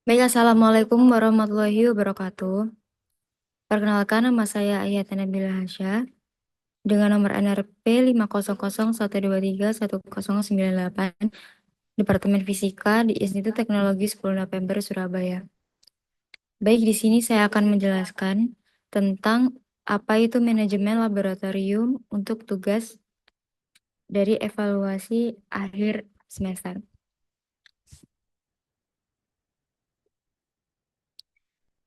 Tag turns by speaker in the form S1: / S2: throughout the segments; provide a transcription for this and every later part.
S1: Baik, Assalamualaikum warahmatullahi wabarakatuh. Perkenalkan, nama saya Ayat Nabila Hasya dengan nomor NRP 50012310998, Departemen Fisika di Institut Teknologi 10 November Surabaya. Baik, di sini saya akan menjelaskan tentang apa itu manajemen laboratorium untuk tugas dari evaluasi akhir semester.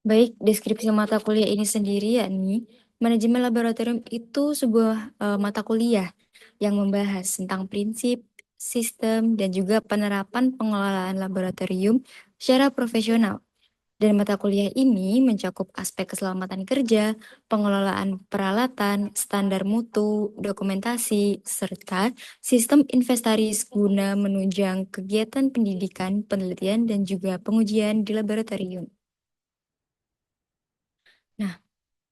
S1: Baik, deskripsi mata kuliah ini sendiri yakni manajemen laboratorium itu sebuah mata kuliah yang membahas tentang prinsip, sistem, dan juga penerapan pengelolaan laboratorium secara profesional. Dan mata kuliah ini mencakup aspek keselamatan kerja, pengelolaan peralatan, standar mutu, dokumentasi, serta sistem inventaris guna menunjang kegiatan pendidikan, penelitian, dan juga pengujian di laboratorium. Nah,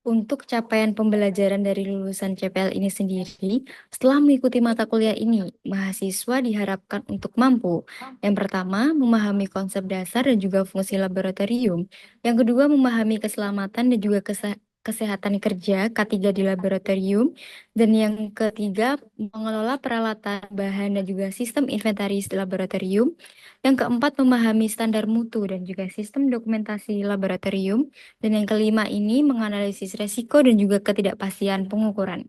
S1: untuk capaian pembelajaran dari lulusan CPL ini sendiri, setelah mengikuti mata kuliah ini, mahasiswa diharapkan untuk mampu. Yang pertama, memahami konsep dasar dan juga fungsi laboratorium. Yang kedua, memahami keselamatan dan juga kesehatan kerja K3 di laboratorium. Dan yang ketiga, mengelola peralatan, bahan, dan juga sistem inventaris di laboratorium. Yang keempat, memahami standar mutu dan juga sistem dokumentasi laboratorium. Dan yang kelima ini menganalisis resiko dan juga ketidakpastian pengukuran.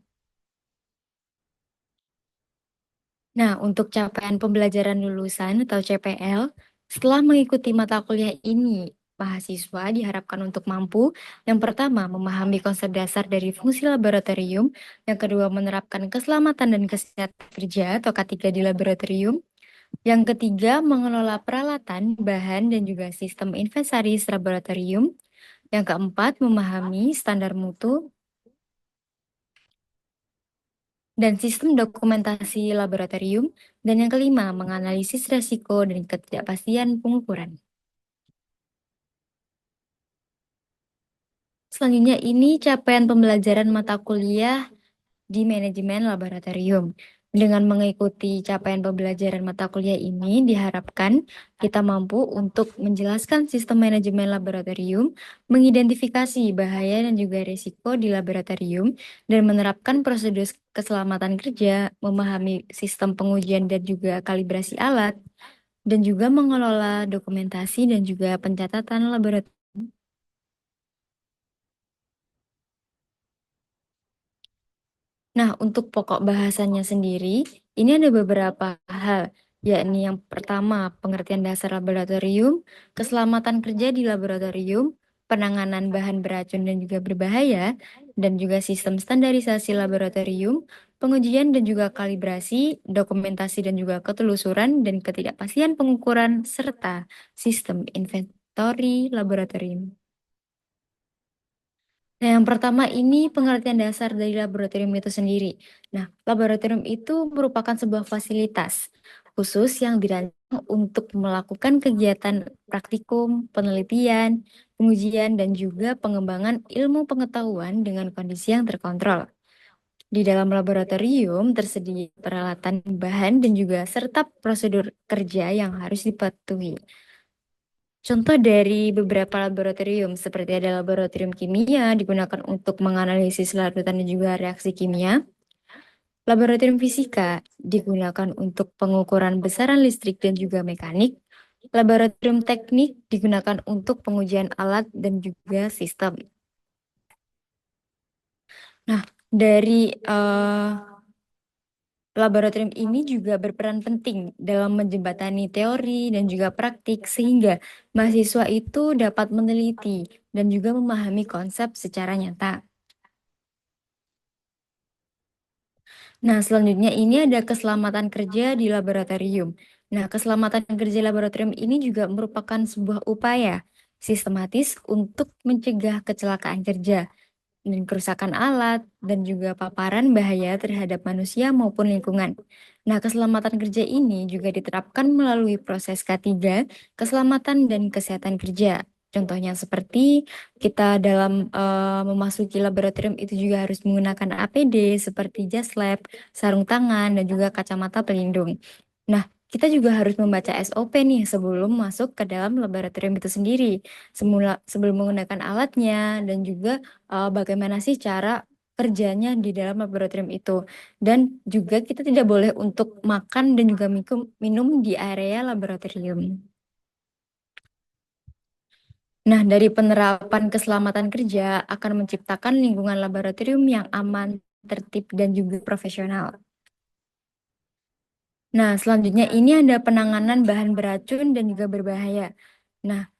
S1: Nah, untuk capaian pembelajaran lulusan atau CPL, setelah mengikuti mata kuliah ini, mahasiswa diharapkan untuk mampu, yang pertama, memahami konsep dasar dari fungsi laboratorium, yang kedua, menerapkan keselamatan dan kesehatan kerja atau K3 di laboratorium, yang ketiga, mengelola peralatan, bahan, dan juga sistem inventaris laboratorium, yang keempat, memahami standar mutu, dan sistem dokumentasi laboratorium, dan yang kelima, menganalisis resiko dan ketidakpastian pengukuran. Selanjutnya ini capaian pembelajaran mata kuliah di manajemen laboratorium. Dengan mengikuti capaian pembelajaran mata kuliah ini, diharapkan kita mampu untuk menjelaskan sistem manajemen laboratorium, mengidentifikasi bahaya dan juga risiko di laboratorium, dan menerapkan prosedur keselamatan kerja, memahami sistem pengujian dan juga kalibrasi alat, dan juga mengelola dokumentasi dan juga pencatatan laboratorium. Nah, untuk pokok bahasannya sendiri, ini ada beberapa hal, yakni yang pertama, pengertian dasar laboratorium, keselamatan kerja di laboratorium, penanganan bahan beracun dan juga berbahaya, dan juga sistem standarisasi laboratorium, pengujian dan juga kalibrasi, dokumentasi dan juga ketelusuran, dan ketidakpastian pengukuran, serta sistem inventory laboratorium. Nah, yang pertama ini pengertian dasar dari laboratorium itu sendiri. Nah, laboratorium itu merupakan sebuah fasilitas khusus yang dirancang untuk melakukan kegiatan praktikum, penelitian, pengujian, dan juga pengembangan ilmu pengetahuan dengan kondisi yang terkontrol. Di dalam laboratorium tersedia peralatan bahan dan juga serta prosedur kerja yang harus dipatuhi. Contoh dari beberapa laboratorium, seperti ada laboratorium kimia digunakan untuk menganalisis larutan dan juga reaksi kimia. Laboratorium fisika digunakan untuk pengukuran besaran listrik dan juga mekanik. Laboratorium teknik digunakan untuk pengujian alat dan juga sistem. Nah, dari laboratorium ini juga berperan penting dalam menjembatani teori dan juga praktik sehingga mahasiswa itu dapat meneliti dan juga memahami konsep secara nyata. Nah, selanjutnya ini ada keselamatan kerja di laboratorium. Nah, keselamatan kerja laboratorium ini juga merupakan sebuah upaya sistematis untuk mencegah kecelakaan kerja dan kerusakan alat, dan juga paparan bahaya terhadap manusia maupun lingkungan. Nah, keselamatan kerja ini juga diterapkan melalui proses K3, keselamatan dan kesehatan kerja. Contohnya seperti kita dalam memasuki laboratorium itu juga harus menggunakan APD seperti jas lab, sarung tangan, dan juga kacamata pelindung. Nah, kita juga harus membaca SOP nih sebelum masuk ke dalam laboratorium itu sendiri. Sebelum menggunakan alatnya dan juga bagaimana sih cara kerjanya di dalam laboratorium itu. Dan juga kita tidak boleh untuk makan dan juga minum di area laboratorium. Nah, dari penerapan keselamatan kerja akan menciptakan lingkungan laboratorium yang aman, tertib, dan juga profesional. Nah, selanjutnya ini ada penanganan bahan beracun dan juga berbahaya. Nah,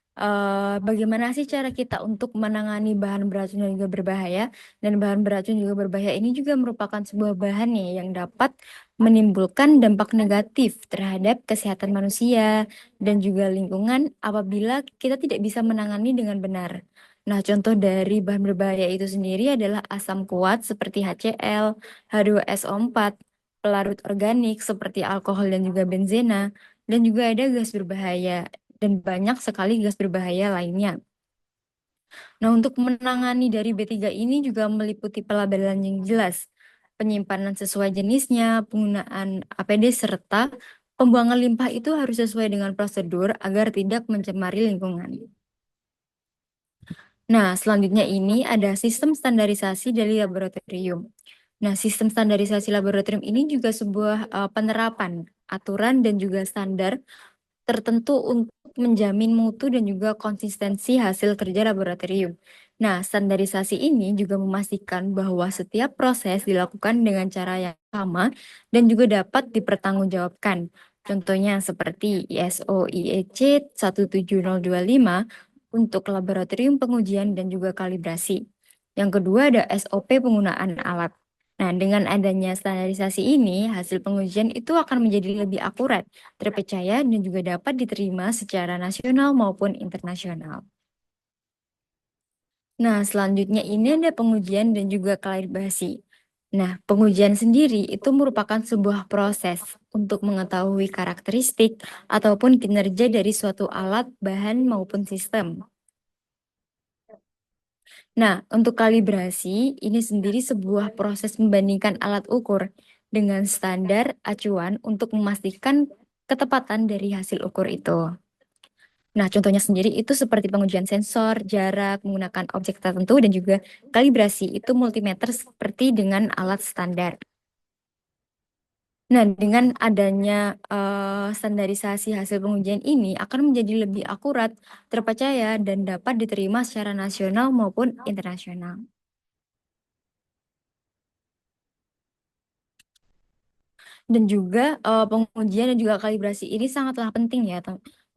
S1: bagaimana sih cara kita untuk menangani bahan beracun dan juga berbahaya? Dan bahan beracun juga berbahaya ini juga merupakan sebuah bahan nih yang dapat menimbulkan dampak negatif terhadap kesehatan manusia dan juga lingkungan apabila kita tidak bisa menangani dengan benar. Nah, contoh dari bahan berbahaya itu sendiri adalah asam kuat seperti HCl, H2SO4, pelarut organik seperti alkohol dan juga benzena, dan juga ada gas berbahaya dan banyak sekali gas berbahaya lainnya. Nah, untuk menangani dari B3 ini juga meliputi pelabelan yang jelas, penyimpanan sesuai jenisnya, penggunaan APD, serta pembuangan limbah itu harus sesuai dengan prosedur agar tidak mencemari lingkungan. Nah, selanjutnya ini ada sistem standarisasi dari laboratorium. Nah, sistem standarisasi laboratorium ini juga sebuah penerapan aturan dan juga standar tertentu untuk menjamin mutu dan juga konsistensi hasil kerja laboratorium. Nah, standarisasi ini juga memastikan bahwa setiap proses dilakukan dengan cara yang sama dan juga dapat dipertanggungjawabkan. Contohnya seperti ISO IEC 17025 untuk laboratorium pengujian dan juga kalibrasi. Yang kedua ada SOP penggunaan alat. Nah, dengan adanya standarisasi ini, hasil pengujian itu akan menjadi lebih akurat, terpercaya, dan juga dapat diterima secara nasional maupun internasional. Nah, selanjutnya ini ada pengujian dan juga kalibrasi. Nah, pengujian sendiri itu merupakan sebuah proses untuk mengetahui karakteristik ataupun kinerja dari suatu alat, bahan, maupun sistem. Nah, untuk kalibrasi, ini sendiri sebuah proses membandingkan alat ukur dengan standar acuan untuk memastikan ketepatan dari hasil ukur itu. Nah, contohnya sendiri itu seperti pengujian sensor, jarak, menggunakan objek tertentu, dan juga kalibrasi itu multimeter seperti dengan alat standar. Nah, dengan adanya standarisasi hasil pengujian ini akan menjadi lebih akurat, terpercaya, dan dapat diterima secara nasional maupun internasional. Dan juga pengujian dan juga kalibrasi ini sangatlah penting ya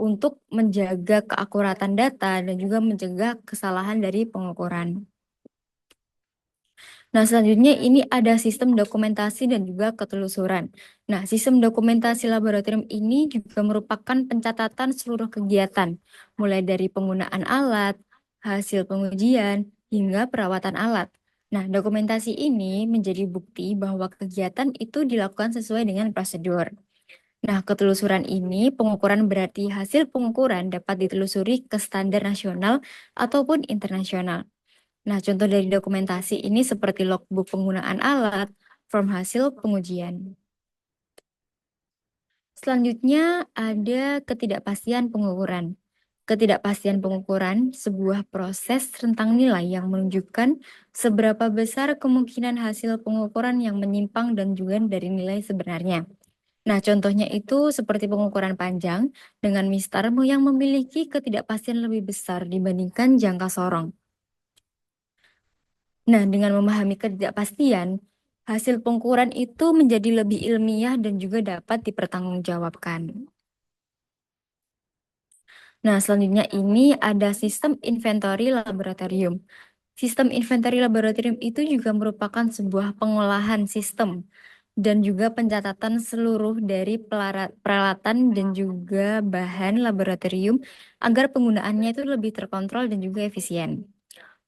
S1: untuk menjaga keakuratan data dan juga mencegah kesalahan dari pengukuran. Nah, selanjutnya ini ada sistem dokumentasi dan juga ketelusuran. Nah, sistem dokumentasi laboratorium ini juga merupakan pencatatan seluruh kegiatan, mulai dari penggunaan alat, hasil pengujian, hingga perawatan alat. Nah, dokumentasi ini menjadi bukti bahwa kegiatan itu dilakukan sesuai dengan prosedur. Nah, ketelusuran ini pengukuran berarti hasil pengukuran dapat ditelusuri ke standar nasional ataupun internasional. Nah, contoh dari dokumentasi ini seperti logbook penggunaan alat, form hasil pengujian. Selanjutnya ada ketidakpastian pengukuran. Ketidakpastian pengukuran sebuah proses rentang nilai yang menunjukkan seberapa besar kemungkinan hasil pengukuran yang menyimpang dan juga dari nilai sebenarnya. Nah, contohnya itu seperti pengukuran panjang dengan mistar yang memiliki ketidakpastian lebih besar dibandingkan jangka sorong. Nah, dengan memahami ketidakpastian, hasil pengukuran itu menjadi lebih ilmiah dan juga dapat dipertanggungjawabkan. Nah, selanjutnya ini ada sistem inventory laboratorium. Sistem inventory laboratorium itu juga merupakan sebuah pengolahan sistem dan juga pencatatan seluruh dari peralatan dan juga bahan laboratorium agar penggunaannya itu lebih terkontrol dan juga efisien.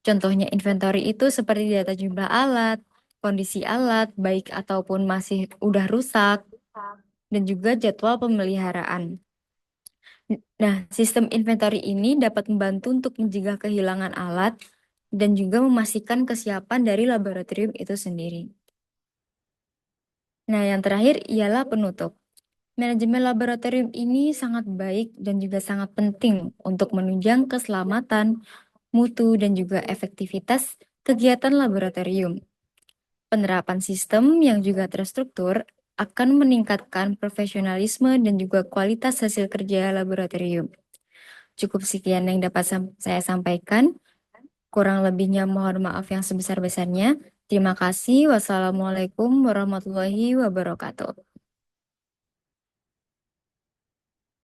S1: Contohnya inventory itu seperti data jumlah alat, kondisi alat, baik ataupun masih udah rusak, dan juga jadwal pemeliharaan. Nah, sistem inventory ini dapat membantu untuk mencegah kehilangan alat dan juga memastikan kesiapan dari laboratorium itu sendiri. Nah, yang terakhir ialah penutup. Manajemen laboratorium ini sangat baik dan juga sangat penting untuk menunjang keselamatan, mutu, dan juga efektivitas kegiatan laboratorium. Penerapan sistem yang juga terstruktur akan meningkatkan profesionalisme dan juga kualitas hasil kerja laboratorium. Cukup sekian yang dapat saya sampaikan. Kurang lebihnya mohon maaf yang sebesar-besarnya. Terima kasih. Wassalamualaikum warahmatullahi wabarakatuh.